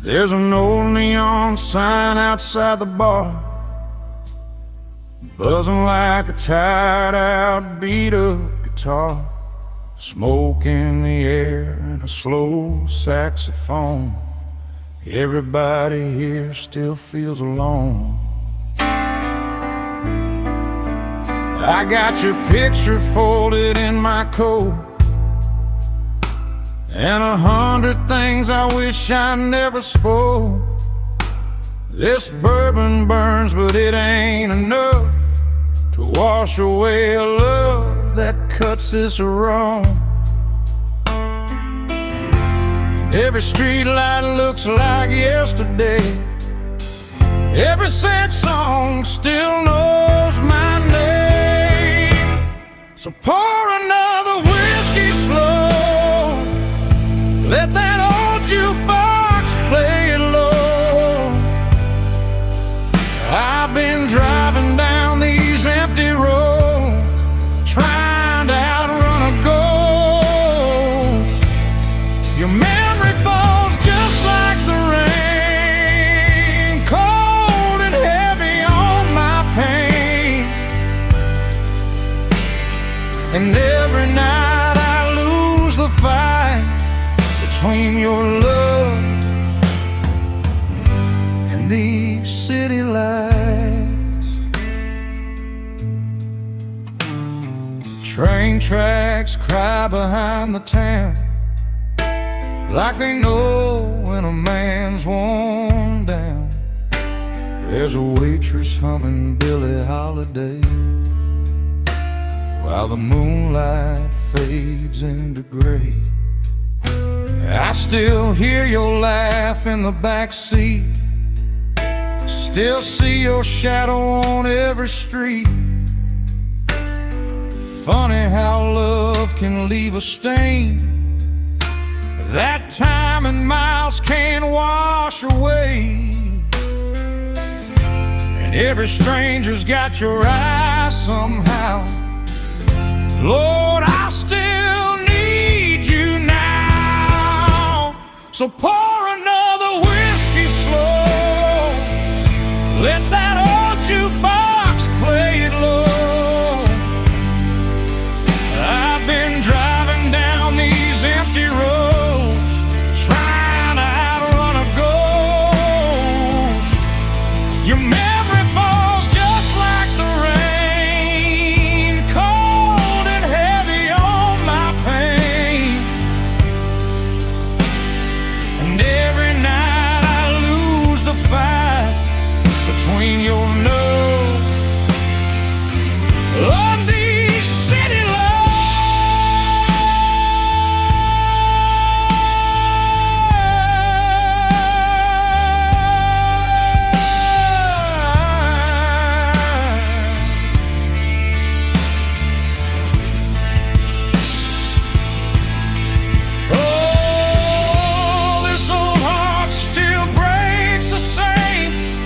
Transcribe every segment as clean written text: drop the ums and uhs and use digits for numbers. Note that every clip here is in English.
There's an old neon sign outside the bar, buzzing like a tired out beat up guitar. Smoke in the air and a slow saxophone. Everybody here still feels alone. I got your picture folded in my coat, and 100 things I wish I never spoke. This bourbon burns, but it ain't enough to wash away a love that cuts this wrong. Every streetlight looks like yesterday. Every sad song still knows my name. So pour another whiskey slow, let that old jukebox play it low. I've been driving down these empty roads, trying to outrun a ghost. Your memory falls just like the rain, cold and heavy on my pain. And every night I lose the fight between your love and these city lights. Train tracks cry behind the town, like they know when a man's worn down. There's a waitress humming Billie Holiday, while the moonlight fades into gray. I still hear your laugh in the back seat, still see your shadow on every street. Funny how love can leave a stain that time and miles can't wash away. And every stranger's got your eyes somehow. Lord, I still need you now. So pour another whiskey slow, let that old jukebox play it low. I've been driving down these empty roads, trying to outrun a ghost. Your memory falls just like the rain, cold and heavy on my pain. And every night I lose the fight between your love and these city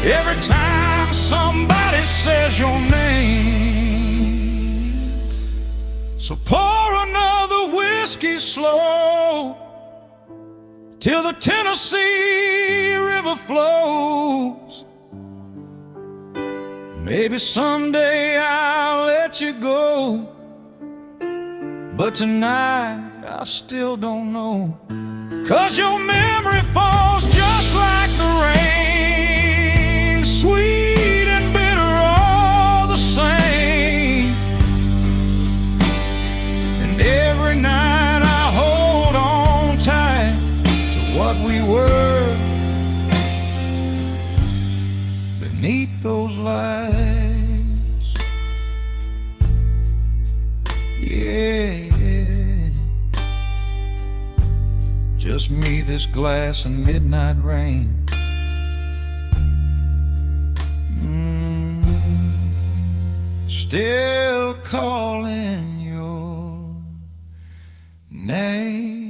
every time somebody says your name. So pour another whiskey slow till the Tennessee River flows. Maybe someday I'll let you go, but tonight I still don't know. 'Cause your memory falls just like the rain, sweet and bitter all the same. And every night I hold on tight to what we were beneath those lights. Yeah, just me, this glass, and midnight rain. Still calling your name.